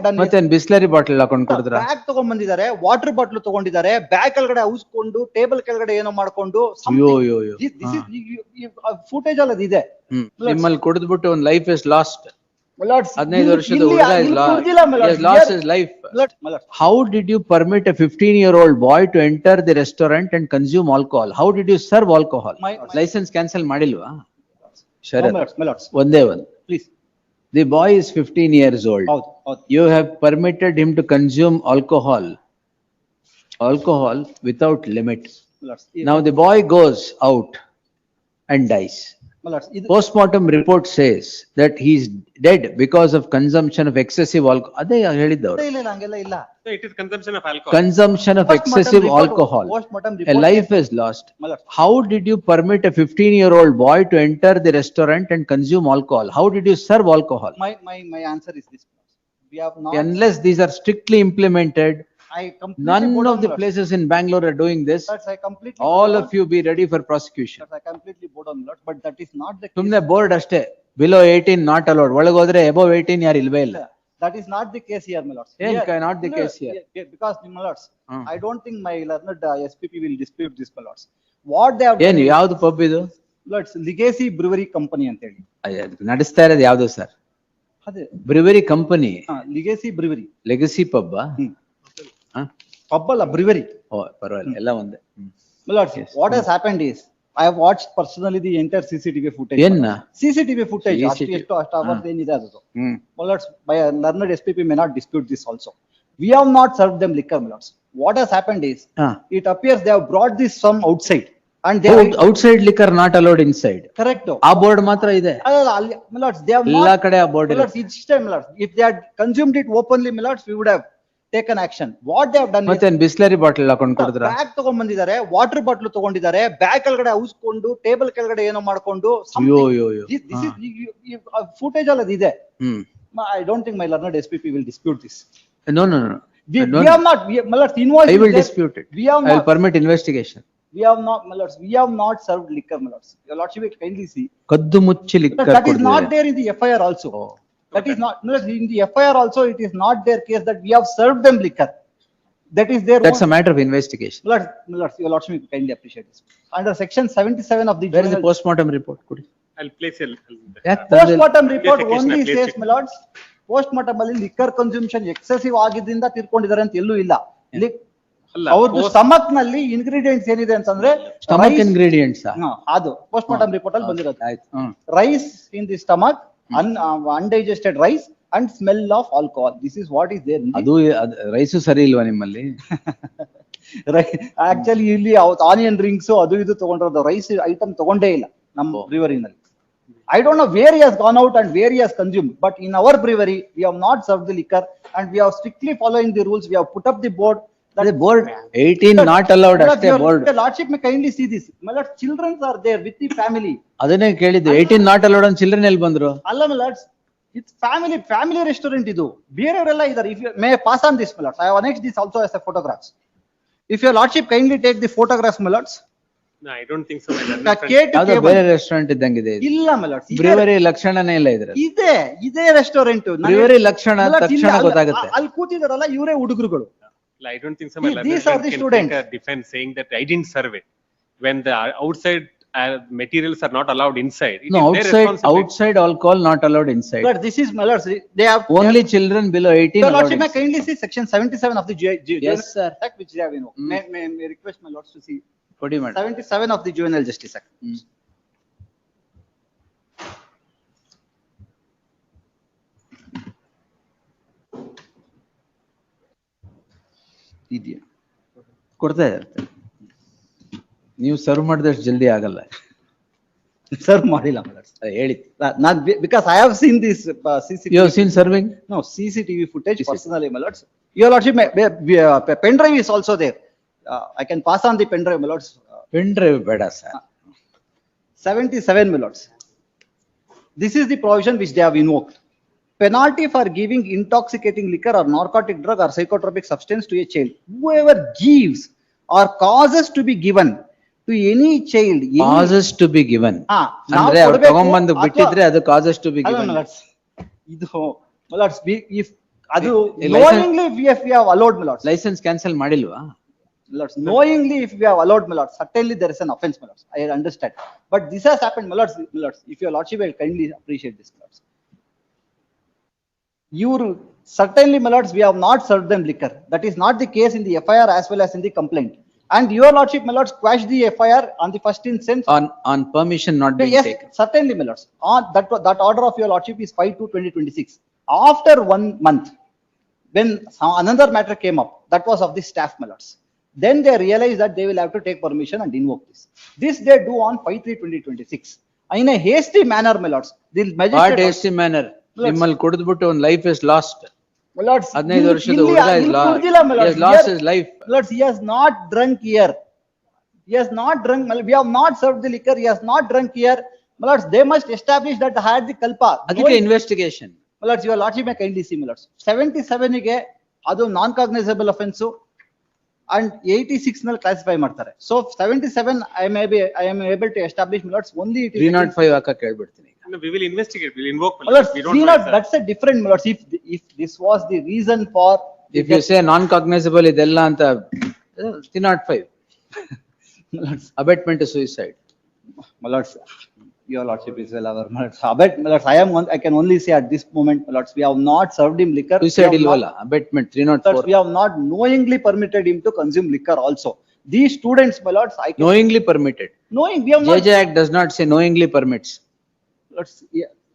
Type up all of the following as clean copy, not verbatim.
done? ಮತ್ತೆ Bisleri bottle ಹಾಕೊಂಡು ಕುಡಿದ್ರ? Bag ತಗೊಂಡ್ ಬಂದಿದ್ದಾರೆ, ವಾಟರ್ ಬಾಟ್ಲ್ ತಗೊಂಡಿದ್ದಾರೆ, ಬ್ಯಾಗ್ ಕೆಳಗಡೆ ಔಸ್ಕೊಂಡು ಟೇಬಲ್ ಕೆಳಗಡೆ ಏನೋ ಮಾಡ್ಕೊಂಡು ಫುಟೇಜ್ ಅಲ್ಲಿ ಇದೆ. ನಿಮ್ಮಲ್ಲಿ ಕುಡಿದ್ಬಿಟ್ಟು ಒಂದು life is last. My lords, 15 ವರ್ಷದ ಹುಡುಗ lost his life. How did you permit a 15-year-old boy to enter the restaurant and consume alcohol? How did you serve alcohol? License cancel ಮಾಡಿಲ್ವಾ? my lords, ಒಂದೇ ಒಂದು. please. The boy is 15 years old. You have permitted him to consume alcohol without limit. Now the boy goes out and dies. Postmortem report says that he is dead because of consumption of excessive alcohol. ಅದೇ ಹೇಳಿದ್ದವರು. So it is consumption of alcohol. Consumption of excessive alcohol. A life is lost. How did you permit a 15-year-old boy to enter the restaurant and consume alcohol? How did you serve alcohol? My answer is this. We have not. Unless these are strictly implemented, none of the places. places in Bangalore are doing this. I completely. All of you be ready for prosecution. I completely bored on that, but that is not the case. ಸುಮ್ನೆ board ಅಷ್ಟೇ. Below 18 not allowed. ಒಳಗೋದ್ರೆ above 18 ಯಾರು ಇಲ್ವೇ ಇಲ್ಲ. That is not the case here, my lords. Not the case here. Because, my lords, I don't think my learned SPP will dispute this, my lords. What they have ಏನು ಯಾವ್ದು pub ಇದು? Lords, Legacy Brewery Company ಅಂತ ಹೇಳಿ. ನಡೆಸ್ತಾ ಇರೋದು ಯಾವ್ದು sir? ಅದೇ brewery company. Legacy Brewery. Legacy pub. Pub ಅಲ್ಲ, ಬ್ರಿವರಿ. ಓ ಪರವಾಗಿಲ್ಲ, ಎಲ್ಲ ಒಂದೇ. My lords, what has happened is, I have watched personally the entire CCTV footage. ಏನ್ನ? CCTV footage. ಅಷ್ಟು ಅವರ್ಸ್ ಏನಿದೆ ಅದು. My lords, by a learned SPP may not dispute this also. We have not served them liquor, my lords. What has happened is, it appears they have brought this from outside. And they have outside liquor not allowed inside. Correct. ಆ board ಮಾತ್ರ ಇದೆ. My lords, they have ಎಲ್ಲಾ not. ಕಡೆ ಆ board My ಇದೆ. lords, each time, my lords, if they had consumed it openly, my lords, we would have taken action. What they have done is, ಮತ್ತೆ Bisleri bottle ಹಾಕೊಂಡು ಕುಡಿದ್ರ? Bag ತಗೊಂಡ್ ಬಂದಿದ್ದಾರೆ, water bottle ತಗೊಂಡಿದ್ದಾರೆ, bag ಕೆಳಗಡೆ ಔಸ್ಕೊಂಡು table ಕೆಳಗಡೆ ಏನೋ ಮಾಡ್ಕೊಂಡು ಫುಟೇಜ್ ಅಲ್ಲಿ ಇದೆ. I don't think my learned SPP will dispute this. No. We have not, my lords, invoice. I will dispute it. We have I will not. permit investigation. We have not, my lords, we have not served liquor, my lords. Your lordship will kindly see. ಕದ್ದು ಮುಚ್ಚಿ liquor That is not there in the FIR also. That is not, my lords, in the FIR also, it is not their case that we have served them liquor. That is their. That's a matter of investigation. My lords, your lordship will kindly appreciate this. Under section 77 of the. Where is the postmortem report? Kudi. I'll place it. Postmortem report only Place says, it. my lords, postmortem ಅಲ್ಲಿ liquor consumption excessive ಆಗಿದ್ರಿಂದ ತೀರ್ಕೊಂಡಿದ್ದಾರೆ ಅಂತ ಎಲ್ಲೂ ಇಲ್ಲ. ಅಲ್ಲ, ಅವ್ರದ್ದು stomach ನಲ್ಲಿ ingredients ಏನಿದೆ ಅಂತಂದ್ರೆ Stomach ingredients. ಅದು postmortem report ಅಲ್ಲಿ ಬಂದಿರೋದು. ಆಯ್ತು. Rice in the stomach, undigested rice and smell of alcohol. This is what is there. ಅದು ರೈಸು ಸರಿ ಇಲ್ವಾ ನಿಮ್ಮಲ್ಲಿ? Actually ಇಲ್ಲಿ ಆನಿಯನ್ ರಿಂಗ್ಸ್ ಅದು ಇದು ತಗೊಂಡಿರೋದು, ರೈಸ್ ಐಟಮ್ ತಗೊಂಡೇ ಇಲ್ಲ ನಮ್ಮ ಬ್ರಿವರಿನಲ್ಲಿ. I don't know where he has gone out and where he has consumed, but in our brewery, we have not served the liquor and we are strictly following the rules. We have put up the board. The board 18 not allowed ಅಷ್ಟೇ board. The lordship may kindly see this. My lord, children are there with the family. ಅದನ್ನೇ ಕೇಳಿದ್ದು 18 not allowed ಅಂತ children ಎಲ್ಲಿ ಬಂದ್ರು? ಅಲ್ಲ my lords, it's family restaurant ಇದು. ಬೇರೆಯವರೆಲ್ಲ ಇದ್ದಾರೆ. If you may pass on this, my lords, I have annexed this also as a photographs. If your lordship kindly take the photographs, my lords. No, I don't think so. ಯಾವ್ದೋ ಬೇರೆ restaurant ಇದ್ದಂಗಿದೆ ಇದು. ಇಲ್ಲ my lords. ಬ್ರಿವರಿ ಲಕ್ಷಣನೇ ಇಲ್ಲ ಇದ್ರಲ್ಲಿ. ಇದೇ restaurant. ಬ್ರಿವರಿ ಲಕ್ಷಣ ತಕ್ಷಣ ಗೊತ್ತಾಗುತ್ತೆ. ಅಲ್ಲಿ ಕೂತಿದಾರಲ್ಲ ಇವರೇ ಹುಡುಗರುಗಳು. I don't think so. These are the students. Take a defense saying that I didn't serve it. When the outside materials are not allowed inside. It No, is their responsibility. outside alcohol not allowed inside. But this is my lords, they have Only children below 18 the allowed lordship may inside. kindly see section 77 of the Yes, sir. Act which they have, you know. May request my lords to see ಕೊಡಿ madam. 77 of the Juvenile Justice Act. ಇದೆಯಾ? ಕೊಡ್ತಾ ಇರ್ತಾರೆ. ನೀವು serve ಮಾಡಿದಷ್ಟು ಜಲ್ದಿ ಆಗಲ್ಲ. Serve ಮಾಡಿಲ್ಲ my lords. ಹೇಳಿ. Not because I have seen this CCTV. You have seen serving? No, CCTV footage personally, my lords. Your lordship may, pen drive is also there. I can pass on the pen drive, my lords. Pen drive ಬೇಡ sir. 77, my lords. This is the provision which they have invoked. Penalty for giving intoxicating liquor or narcotic drug or psychotropic substance to a child. Whoever gives or causes to be given to any child. Causes to be given. ಅಂದ್ರೆ ಅವ್ರು ತಗೊಂಡ್ಬಂದು ಬಿಟ್ಟಿದ್ರೆ ಅದು causes to be given. ಇದು my lords, if ಅದು ಈ license- knowingly if we have allowed, my lords. Licence cancel ಮಾಡಿಲ್ವಾ? My lords, knowingly if we have allowed, my lords, certainly there is an offense, my lords. I understand. But this has happened, my lords, if your lordship will kindly appreciate this, my lords. You certainly, my lords, we have not served them liquor. That is not the case in the FIR as well as in the complaint. And your lordship, my lords, quashed the FIR on the first instance. On permission not being Yes, taken. certainly, my lords. On that order of your lordship is 5/2/2026. After 1 month, when another matter came up, that was of the staff, my lords. Then they realized that they will have to take permission and invoke this. This they do on 5/3/2026. In a hasty manner, my lords. The What magistrate. hasty manner? ನಿಮ್ಮಲ್ಲಿ ಕುಡಿದ್ಬಿಟ್ಟು ಒಂದು life is last. My lords, 15 ವರ್ಷದ ಇಲ್ಲಿ- ಹುಡುಗ ಇಲ್ಲಿ ಕುಡ್ದಿಲ್ಲ, my lords. Last Here- is life. My lords, he has not drunk here. He has not drunk, my lord. We have not served the liquor, he has not drunk here. My lords, they must establish that had the culpa. ಅದಕ್ಕೆ investigation. My lords, your lordship may kindly see, my lords. 77 ಗೆ ಅದು ನಾನ್ cognisable offence and 86 ನಲ್ಲಿ classify ಮಾಡ್ತಾರೆ. So 77 I am able to establish, my lords, only it is. 305 ಹಾಕಕ್ ಹೇಳ್ಬಿಡ್ತೀನಿ. No, we will investigate, we will invoke. My lords, We don't know, sir. that's a different, my lords. If this was the reason for. If you say non cognizable ಇದೆಲ್ಲ ಅಂತ 305. My lords, abetment to suicide. my lords, your lordship is well aware, my lords. My lords, I can only say at this moment, my lords, we have not served him liquor. We suicide have not- ಇಲ್ವಲ್ಲ? Abetment My lords, 304. we have not knowingly permitted him to consume liquor also. These students, my lords, I can. Knowingly permitted. Knowing, we have not. JJ Act does not say knowingly permits. Lords,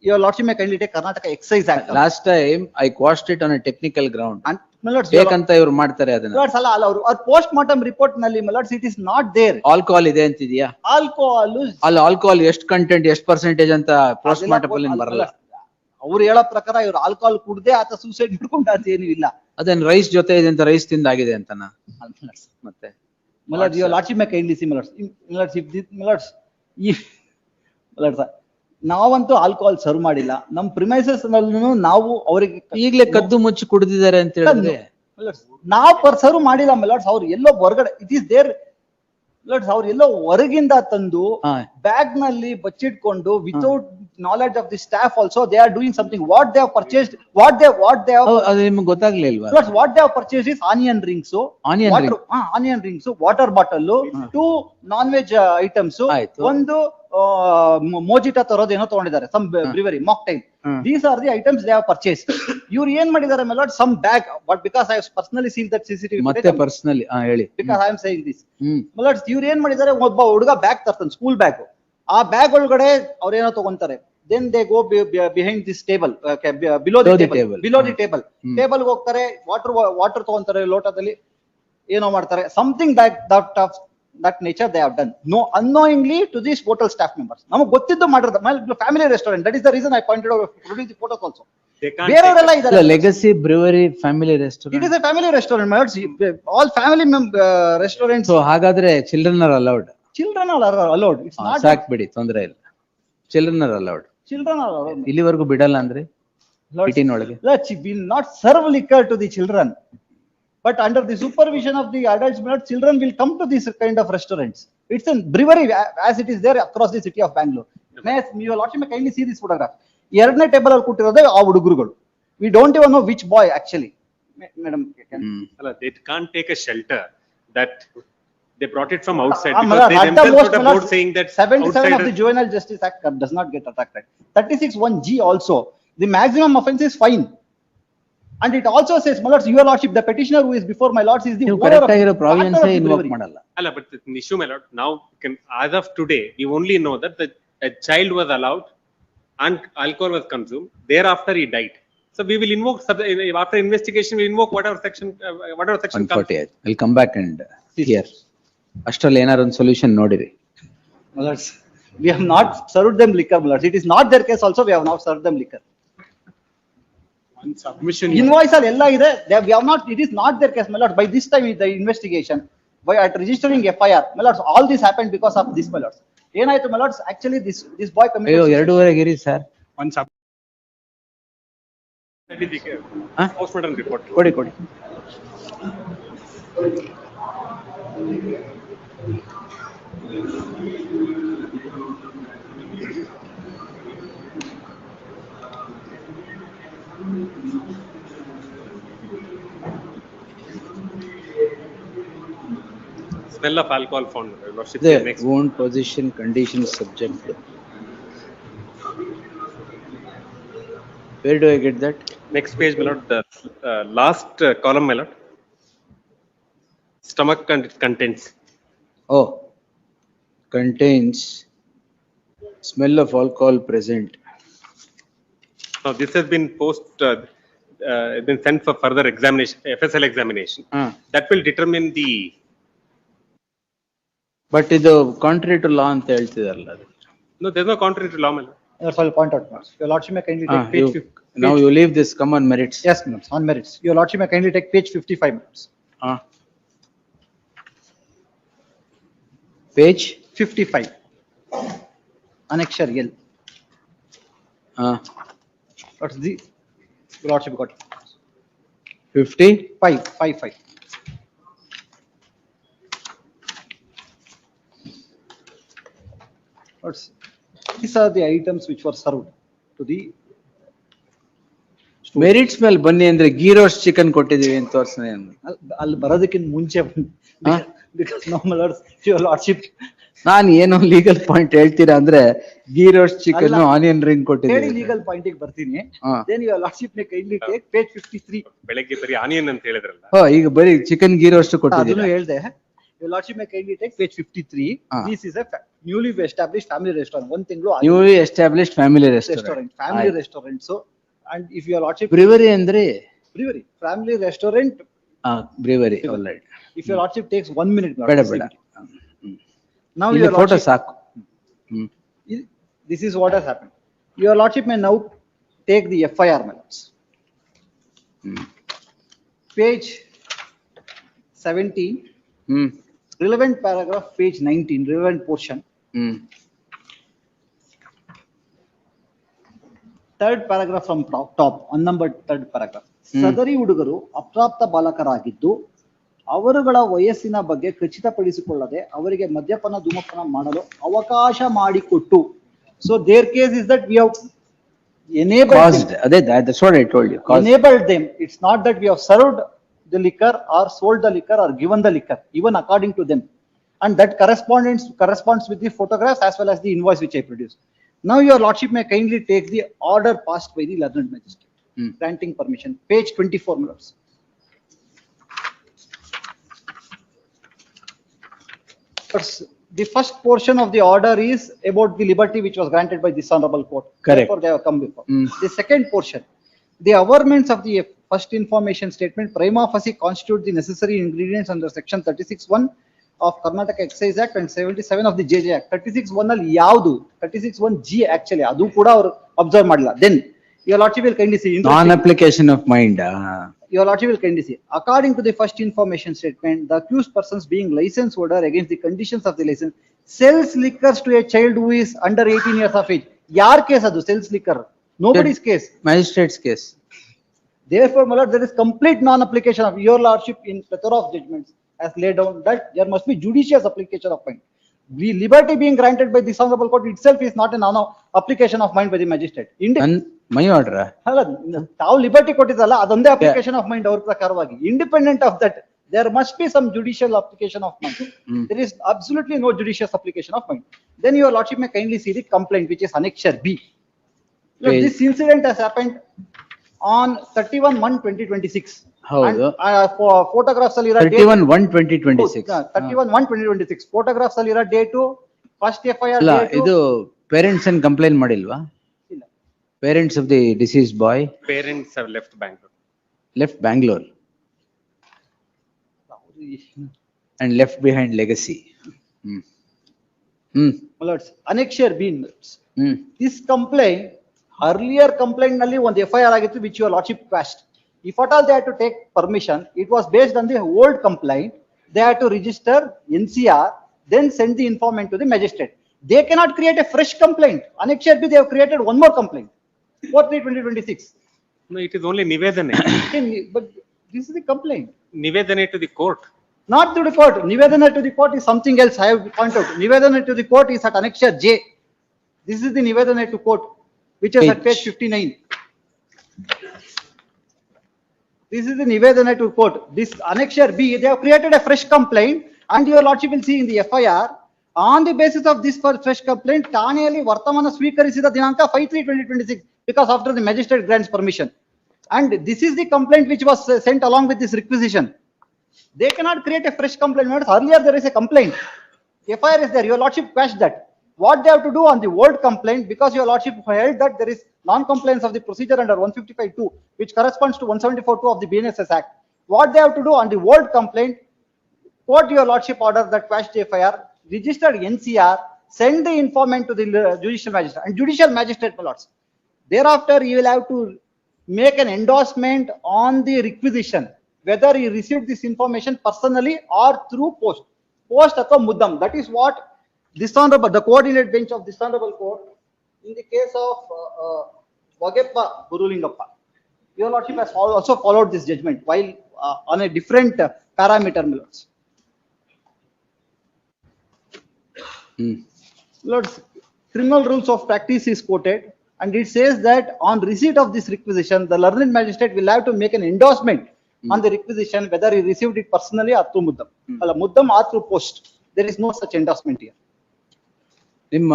your lordship may kindly take Karnataka Excise Act. Last time I quashed it on a technical ground. And, my lords, your ಬೇಕಂತ ಇವ್ರು ಮಾಡ್ತಾರೆ ಅದನ್ನ. lords, ಅಲ್ಲ ಅವ್ರ post mortem report ನಲ್ಲಿ, my lords, it is not there. Alcohol ಇದೆ ಅಂತಿದ್ಯಾ? Alcohol. ಅಲ್ಲಿ alcohol ಎಷ್ಟು ಕಂಟೆಂಟ್ ಎಷ್ಟು ಪರ್ಸೆಂಟೇಜ್ ಅಂತ ಪೋಸ್ಟ್ ಮಾರ್ಟಮ್ ಅಲ್ಲಿ ಬರಲ್ಲ. ಅವ್ರು ಹೇಳೋ ಪ್ರಕಾರ ಇವ್ರು ಆಲ್ಕೋಹಾಲ್ ಕುಡ್ದೆ ಆತ ಸೂಸೈಡ್ ಮಾಡ್ಕೊಂಡ ಅಂತ ಏನೂ ಇಲ್ಲ. ಅದೇನ್ ರೈಸ್ ಜೊತೆ ಇದೆ ಅಂತ ರೈಸ್ ತಿಂದಾಗಿದೆ ಅಂತನಾ? ಮತ್ತೆ My lords, your lordship may kindly see, my lords. My lords, my lords, my lords, ನಾವಂತೂ ಆಲ್ಕೋಹಾಲ್ ಸರ್ವ್ ಮಾಡಿಲ್ಲ. ನಮ್ ಪ್ರಿಮೈಸಸ್ ನಲ್ಲೂ ನಾವು ಅವರಿಗೆ ಈಗ್ಲೇ ಕದ್ದು ಮುಚ್ಚಿ ಕುಡಿದಿದ್ದಾರೆ ಅಂತ ಹೇಳಿದ್ರೆ ನಾವು ಸರ್ವ್ ಮಾಡಿಲ್ಲ, my lords. ಅವ್ರು ಎಲ್ಲೋ ಹೊರಗಡೆ, ಇಟ್ ಈಸ್ ದೇರ್, lords, ಅವ್ರು ಎಲ್ಲೋ ಹೊರಗಿಂದ ತಂದು ಹಾ. ಬ್ಯಾಗ್ ನಲ್ಲಿ ಬಚ್ಚಿಟ್ಕೊಂಡು without knowledge of the staff also they are doing something. What they have purchased, what they have. ಅದು ನಿಮ್ಗೆ ಗೊತ್ತಾಗ್ಲಿಲ್ವಾ? Lords, what they have purchased is onion rings, Onion water, onion rings, water bottle, 2 non-veg items, ಆಯ್ತು. ಒಂದು ಮೋಜಿಟಾ ತರೋದು ಏನೋ ತಗೊಂಡಿದ್ದಾರೆ, some brewery mocktail. These are the items they have purchased. ಇವ್ರು ಏನ್ ಮಾಡಿದ್ದಾರೆ, my lord, some bag, but because I have personally seen that CCTV ಮತ್ತೆ footage, personally ಹೇಳಿ. because I am saying this. Hmm. My lords, ಇವ್ರು ಏನ್ ಮಾಡಿದ್ದಾರೆ, ಒಬ್ಬ ಹುಡುಗ ಬ್ಯಾಗ್ ತರ್ತಾನೆ, ಸ್ಕೂಲ್ ಬ್ಯಾಗ್. ಆ ಬ್ಯಾಗ್ ಒಳಗಡೆ ಅವ್ರೇನೋ ತಗೊಂತಾರೆ. Then they go behind this table, below the table. Table ಗೆ ಹೋಗ್ತಾರೆ, water ತಗೊಂತಾರೆ ಲೋಟದಲ್ಲಿ, ಏನೋ ಮಾಡ್ತಾರೆ. Something that nature they have done. No, unknowingly to these hotel staff members. ನಮಗೆ ಗೊತ್ತಿದ್ದು ಮಾಡಿರೋದು. Family restaurant, that is the reason I pointed out, produced the photos also. They can't ಬೇರೆಯವರೆಲ್ಲ take ಇದ್ದಾರೆ. Legacy Brewery family It restaurant. is a family restaurant, my lords. All family restaurants. So ಹಾಗಾದ್ರೆ children are allowed. Children are allowed. It's not. ಸಾಕ್ಬಿಡಿ, ತೊಂದ್ರೆ ಇಲ್ಲ. Children are allowed. Children are allowed. ಇಲ್ಲಿವರೆಗೂ ಬಿಡಲ್ಲ ಅಂದ್ರೆ Lords, 18 ಒಳಗೆ. Lords, will not serve liquor to the children. But under the supervision of the adults, my lord, children will come to this kind of restaurants. It's a brewery as it is there across the city of Bangalore. May your lordship may kindly see this photograph. ಎರಡನೇ table ಅಲ್ಲಿ ಕೂತಿರೋದೇ ಆ ಹುಡುಗರುಗಳು. We don't even know which boy actually. Madam, They can't take a shelter that they brought it from outside, my because lord, they at the themselves most, put a my lord, board saying that 77 of the outsiders. Juvenile Justice Act does not get attacked. 36(1)(g) also, the maximum offence is fine. And it also says, my lords, your lordship, the petitioner who is before my lords is the ನೀವು owner correct of ಆಗಿರೋ the province partner of the invoke brewery. ಮಾಡಲ್ಲ. Allah, but the issue, my lord, now as of today, we only know that a child was allowed and alcohol was consumed. Thereafter, he died. So we will invoke after investigation. We invoke whatever section comes. 140 ಆಯ್ತು. I'll come back and here. ಅಷ್ಟ್ರಲ್ಲಿ ಏನಾರು ಒಂದು solution ನೋಡಿರಿ. My lords, we have not served them liquor, my lords. It is not their case also, we have not served them liquor. One submission. Invoice all ella ide, we have not, it is not their case, my lords. By this time, the investigation, by at registering FIR, my lords, all this happened because of this, my lords. ಏನಾಯ್ತು, my lords, actually this boy ಅಯ್ಯೋ committed. 2:30 ಇರಿ sir. One sub. ಹಾ? Postmortem report. ಕೊಡಿ. smell of alcohol found, Your Lordship. The Next, own position, conditions, subject. Where do I get that? next page, my lord, the last column, my lord. Stomach contents. Oh, contains smell of alcohol present. Now, this has been been sent for further examination, FSL examination. That will determine the, But ಇದು contrary to law ಅಂತ ಹೇಳ್ತಿದಾರಲ್ಲ ಅದು. no, there's no contrary to law, my lord. That's all I'll point out, Millards. Your Lordship may kindly take page 50. Now you leave this, come on merits. Yes, Millards, on merits. Your Lordship may kindly take page 55, Millards. Page? 55. Annexure L. What's the, Your Lordship got it. 50? 5. What's, these are the items which were served to the, merits ಮೇಲೆ ಬನ್ನಿ ಅಂದ್ರೆ ghee roast chicken ಕೊಟ್ಟಿದೀವಿ ಅಂತ ತೋರ್ಸ್ತಾನೆ. ಅಲ್ಲಿ ಬರೋದಕ್ಕಿಂತ ಮುಂಚೆ because no, my lords, your lordship. ನಾನು ಏನೋ legal point ಹೇಳ್ತೀರಾ ಅಂದ್ರೆ ghee roast chicken onion ring ಹೇಳಿ ಕೊಟ್ಟಿದ್ದೀವಿ. legal point ಗೆ ಬರ್ತೀನಿ. ಹಾ. Then your lordship may kindly take page 53. ಬೆಳಗ್ಗೆ ಬರೀ ಆನಿಯನ್ ಅಂತ ಹೇಳಿದ್ರಲ್ಲ. ಓ ಈಗ ಬರೀ ಚಿಕನ್ ಗೀ ರೋಸ್ಟ್ ಅದನ್ನು ಕೊಟ್ಟಿದ್ದೀರಾ. ಹೇಳ್ದೆ. Your lordship may kindly take page 53. ಹಾ. This is a newly established family restaurant. ಒಂದ್ ತಿಂಗಳು newly established family restaurant. restaurant, family restaurant. So, and if your lordship. Brewery ಅಂದ್ರೆ Brewery, family restaurant. Brewery alright. If your lordship takes 1 minute. ಬೇಡ ಬೇಡ. Now ಇಲ್ಲಿ your photo lordship, ಸಾಕು. this is what has happened. Your lordship may now take the FIR, my lords. Page 17, relevant paragraph, page 19, relevant portion. Third paragraph from top, unnumbered third paragraph. ಸದರಿ ಹುಡುಗರು ಅಪ್ರಾಪ್ತ ಬಾಲಕರಾಗಿದ್ದು ಅವರುಗಳ ವಯಸ್ಸಿನ ಬಗ್ಗೆ ಖಚಿತಪಡಿಸಿಕೊಳ್ಳದೆ ಅವರಿಗೆ ಮದ್ಯಪಾನ ಧೂಮಪಾನ ಮಾಡಲು ಅವಕಾಶ ಮಾಡಿಕೊಟ್ಟು. So their case is that we have enabled Caused, them. ಅದೇ that's what I told you. Caused. Enabled them. It's not that we have served the liquor or sold the liquor or given the liquor, even according to them. And that corresponds with the photographs as well as the invoice which I produced. Now your lordship may kindly take the order passed by the learned magistrate, granting permission. Page 24, my lords. The first portion of the order is about the liberty which was granted by this honorable court. Correct. Therefore, they have come before. The second portion, the averments of the first information statement prima facie constitute the necessary ingredients under section 36(1) of Karnataka Excise Act and 77 of the JJ Act. 36(1) ಅಲ್ಲಿ ಯಾವುದು 36(1) G actually ಅದು ಕೂಡ ಅವರು observe ಮಾಡಿಲ್ಲ. Then your lordship will kindly see. Non application of mind. Your lordship will kindly see. According to the first information statement, the accused persons being license holder against the conditions of the license sells liquors to a child who is under 18 years of age. Yar case adu sells liquor? Nobody's case. Magistrates case. Therefore, my lord, there is complete non-application of your lordship in plethora of judgments as laid down that there must be judicious application of mind. The liberty being granted by this honorable court itself is not a non-application of mind by the magistrate. My order. ಅಲ್ಲ, ತಾವು liberty ಕೊಟ್ಟಿದ್ದಲ್ಲ ಅದೊಂದೇ application of mind ಅವ್ರ ಪ್ರಕಾರವಾಗಿ. Independent of that there must be some judicial application of mind. There is absolutely no judicious application of mind. Then your lordship may kindly see the complaint which is annexure B. Look, Page. this incident has happened on 31/1/2026. ಹೌದು. Photographs ಅಲ್ಲಿ ಇರೋ date 31/1/2026. 31/1/2026 photographs ಅಲ್ಲಿ ಇರೋ date, first FIR ಅಲ್ಲ date. ಇದು parents ಏನ್ complaint ಮಾಡಿಲ್ವಾ? ಇಲ್ಲ. Parents of the deceased boy Parents have left Bangalore. Left Bangalore and left behind legacy. My lords, annexure B. This complaint, earlier complaint nalli one FIR ಆಗಿತ್ತು which your lordship quashed. If at all they had to take permission, it was based on the old complaint. They had to register NCR, then send the informant to the magistrate. They cannot create a fresh complaint. Annexure B, they have created one more complaint. 4/3/2026. No, it is only nivedane. But this is the complaint. Nivedane to the court. Not to the court. Nivedana to the court is something else. I have pointed out. Nivedana to the court is at annexure J. This is the Nivedana to court, which is at page 59. This is the Nivedana to court. This annexure B, they have created a fresh complaint And your lordship will see in the FIR, on the basis of this for fresh complaint, Taneyali Vartamana ಸ್ವೀಕರಿಸಿದ ದಿನಾಂಕ 5/3/2026, because after the magistrate grants permission. And this is the complaint which was sent along with this requisition. They cannot create a fresh complaint. Earlier there is a complaint. FIR is there, your lordship quashed that. What they have to do on the old complaint, because your lordship held that there is non-compliance of the procedure under 155(2), which corresponds to 174(2) of the BNSS Act. What they have to do on the old complaint, quote your lordship order that quashed the FIR, registered NCR, send the informant to the judicial magistrate, and judicial magistrate, my lords. Thereafter, you will have to make an endorsement on the requisition, whether he received this information personally or through post. Post athwa muddam. That is what this honorable, the coordinate bench of this honorable court, in the case of Vageppa Gurulingappa, your lordship has also followed this judgment while on a different parameter, my lords. Lords, criminal rules of practice is quoted, and it says that on receipt of this requisition, the learned magistrate will have to make an endorsement on the requisition, whether he received it personally or through muddam. Muddam or through post. There is no such endorsement here. ನಿಮ್ಮ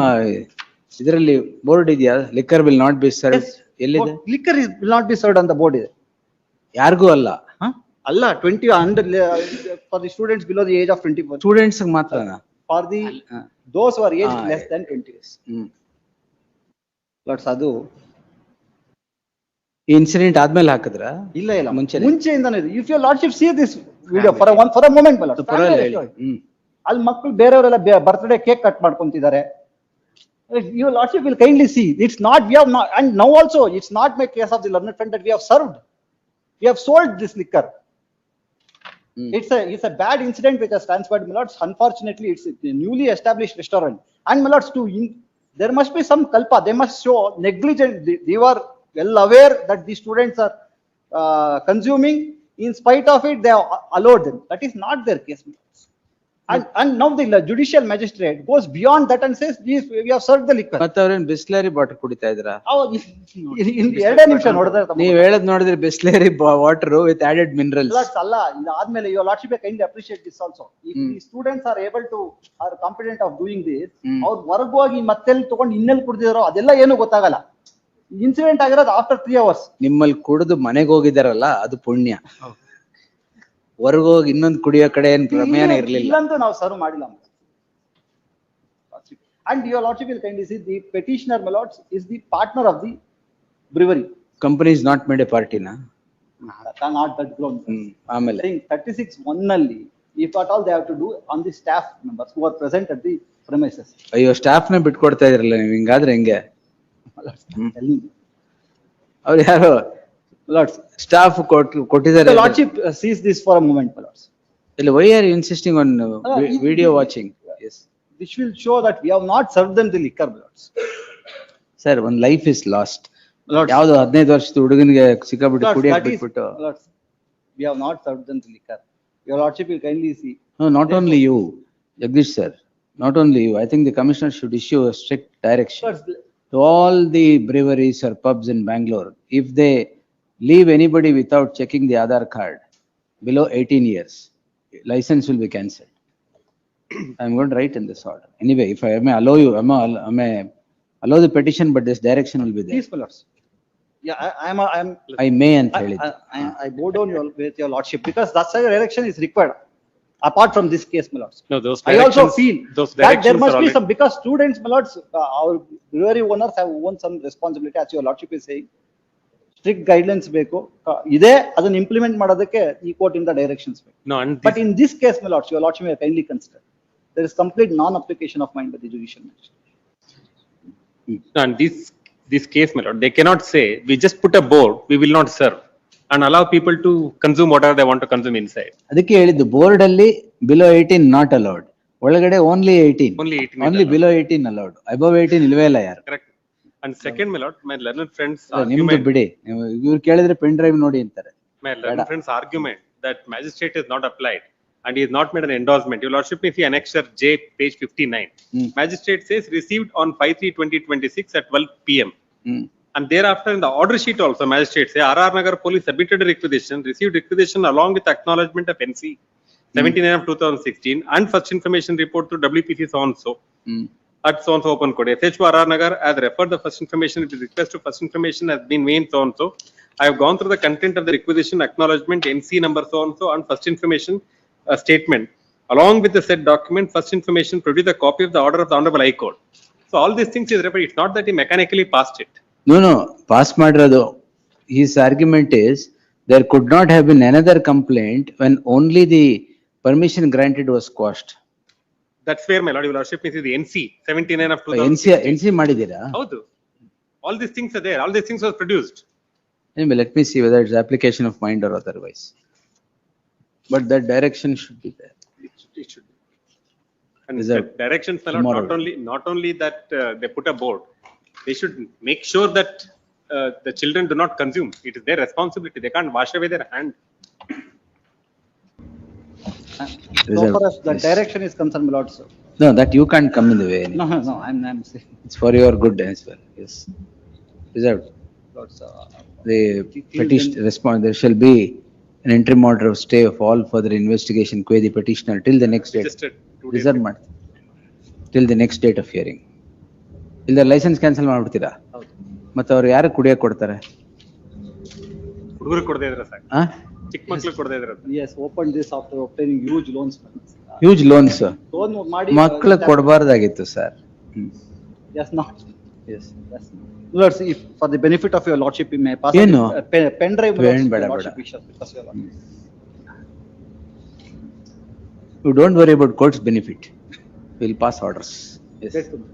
ಇದರಲ್ಲಿ board ಇದೆಯಾ, liquor will not be serve, ಎಲ್ಲಿದೆ? Liquor will not be served on the board. ಯಾರಿಗೂ ಅಲ್ಲ, Allah, 20 under for the students below the age of 24. Students ಮಾತ್ರನಾ? For the those who are aged less than 20 years. Lords, ಅದು ಈ incident ಆದ್ಮೇಲೆ ಹಾಕಿದ್ರ? ಇಲ್ಲ ಇಲ್ಲ, ಮುಂಚೆಯಿಂದಾನೆ ಇದೆ. If your lordship see this video for a moment, my lord, ಅಲ್ಲಿ ಮಕ್ಕಳು ಬೇರೆಯವರೆಲ್ಲ ಬರ್ತ್ಡೇ ಕೇಕ್ ಕಟ್ ಮಾಡ್ಕೊಂತಿದ್ದಾರೆ. Your lordship will kindly see, it's not, we have not, and now also it's not my case of the learned friend that we have served. We have sold this liquor. It's a bad incident which has transpired, my lords. Unfortunately, it's a newly established restaurant. And my lords, there must be some culpa. They must show negligent. They were well aware that the students are consuming. In spite of it, they have allowed them. That is not their case, my lords. And now the judicial magistrate goes beyond that and says, we have served the liquor. ಮತ್ತೆ ಅವ್ರೇನ್ Bisleri bottle ಕುಡಿತಾ ಇದ್ರ? ಎರಡೇ ನಿಮಿಷ ನೋಡಿದ್ರೆ ನೀವ್ ಹೇಳದ್ ನೋಡಿದ್ರೆ Bisleri water with added minerals. ಅಲ್ಲ, ಇದಾದ್ಮೇಲೆ your lordship kindly appreciate this also. If the students are able to, are competent of doing this, ಅವ್ರು ಹೊರಗೆ ಹೋಗಿ ಮತ್ತೆಲ್ಲಿ ತಗೊಂಡು ಇನ್ನೆಲ್ಲಿ ಕುಡಿದಿರೋ ಅದೆಲ್ಲ ಏನು ಗೊತ್ತಾಗಲ್ಲ. ಇನ್ಸಿಡೆಂಟ್ ಆಗಿರೋದು ಆಫ್ಟರ್ 3 hours. ನಿಮ್ಮಲ್ಲಿ ಕುಡಿದು ಮನೆಗೆ ಹೋಗಿದಾರಲ್ಲ, ಅದು ಪುಣ್ಯ. ಹೊರಗೋಗಿ ಇನ್ನೊಂದು ಕುಡಿಯೋ ಕಡೆ ಏನ್ ಪ್ರಮೇಯನೇ ಇರ್ಲಿಲ್ಲ. ಇಲ್ಲಂತೂ ನಾವು ಸರ್ವ್ ಮಾಡಿಲ್ಲ. And your lordship will kindly see, the petitioner, my lords, is the partner of the brewery. Company is not made a party na? Not that ground. ಆಮೇಲೆ Saying 36(1) ನಲ್ಲಿ, if at all they have to do on the staff members who are present at the premises. ಅಯ್ಯೋ, staff ನ ಬಿಟ್ಕೊಡ್ತಾ ಇದ್ರಲ್ಲ ನೀವು, ಹಿಂಗಾದ್ರೆ ಹೆಂಗೆ? ಅವ್ರು ಯಾರು Lords, ಸ್ಟಾಫ್ ಕೊಟ್ಟಿದ್ದಾರೆ. the lordship sees this for a moment, my lords. ಇಲ್ಲ, why are you insisting on video watching? Yes. This will show that we have not served them the liquor, my lords. Sir, one life is lost. Lords, ಯಾವ್ದು 15 ವರ್ಷದ ಹುಡುಗನಿಗೆ ಸಿಕ್ಕಾಬಿಟ್ಟು Lords, ಕುಡಿಯಕ್ that is, ಬಿಟ್ಬಿಟ್ಟು. Lords, we have not served them the liquor. Your lordship will kindly see. No, not only you, Jagdish sir, not only you. I think the commissioner should issue a strict direction Lords, to all the breweries or pubs in Bangalore. If they leave anybody without checking the Aadhaar card below 18 years, license will be cancelled. I'm going to write in this order. Anyway, if I may allow you, I may allow the petition, but this direction will be there. please, my lords. Yeah, I may ಅಂತ ಹೇಳಿದ್ದು. I bow down with your lordship, because that such a direction is required. Apart from this case, my lords. No, those I also directions, feel those that there directions must are be already. some, because students, my lords, our brewery owners have won some responsibility, as your lordship is saying. Strict guidelines ಬೇಕು, ಇದೆ, ಅದನ್ನ implement ಮಾಡೋದಕ್ಕೆ ಈ court ಇಂದ directions ಬೇಕು. No, and But in this case, my lords, your lordship may kindly consider, there is complete non-application of mind by the judicial magistrate. and this case, my lord, they cannot say, we just put a board, we will not serve, and allow people to consume whatever they want to consume inside. ಅದಕ್ಕೆ ಹೇಳಿದ್ದು, board ಅಲ್ಲಿ below 18 not allowed, ಒಳಗಡೆ only 18. Only 18 Only below 18 allowed, above 18 ಇಲ್ವೇ ಇಲ್ಲ ಯಾರು. Correct. And second, my lord, my learned friends ನಿಮ್ದು argument, ಬಿಡಿ, ಇವ್ರು ಕೇಳಿದ್ರೆ ಪೆನ್ ಡ್ರೈವ್ ನೋಡಿ ಅಂತಾರೆ. my learned friends argument that magistrate is not applied and he has not made an endorsement. Your lordship, if you annexure J, page 59, magistrate says received on 5/3/2026 at 12 PM. And thereafter in the order sheet also, magistrate say RR Nagar police submitted a requisition, received requisition along with acknowledgement of NC. 79 of 2016, and first information report to WPC so and so. Hmm. At so and so open code. SH4R Nagar has referred the first information, it is request to first information has been made so and so. I have gone through the content of the requisition, acknowledgement, NC number so and so, and first information statement. Along with the said document, first information produce a copy of the order of the Honorable High Court. So all these things is referred, it's not that he mechanically passed it. No, pass ಮಾಡಿರೋದು. His argument is, there could not have been another complaint when only the permission granted was quashed. That's where my lord, your lordship means the NC 79 of 2016. NC ಮಾಡಿದ್ದೀರಾ? Howdu? All these things are there, all these things were produced. Anyway, let me see whether it's application of mind or otherwise. But that direction should be there. It should be. And Is the that directions, my lord, tomorrow? not only that they put a board, they should make sure that the children do not consume. It is their responsibility. They can't wash away their hand. So far as the Yes. direction is concerned, my lord, sir. No, that you can't come in the way. No, I'm saying, It's for your good as well, yes. Reserved. lord, sir. The petition, respond, there shall be an interim order of stay of all further investigation, quay the petitioner till the next date. Just 2 days. Reserve ಮಾಡಿ. Till the next date of hearing. ಇಲ್ಲ licence cancel ಮಾಡ್ಬಿಡ್ತೀರಾ? ಹೌದು. ಮತ್ತೆ ಅವ್ರು ಯಾರು ಕುಡಿಯಕ್ ಕೊಡ್ತಾರೆ? ಹುಡುಗರು ಕೊಡದೇ ಇದ್ರೆ ಸಾಕು, ಆ? ಚಿಕ್ಕ ಮಕ್ಳು ಕೊಡದೇ ಇದ್ರೆ ಸಾಕು. Yes, opened this after obtaining huge loans. Huge loans. Loan ಮಾಡಿ. ಮಕ್ಳು ಕೊಡಬಾರ್ದಾಗಿತ್ತು sir. Yes, not. Yes. Yes. Lords, if for the benefit of your lordship, you may pass ಏನು? a pen drive. ಬೇಡ, ಬೇಡ, lordship, ಬೇಡ. we shall discuss your lordship. You don't worry about court's benefit. We'll pass orders. Yes. Get to-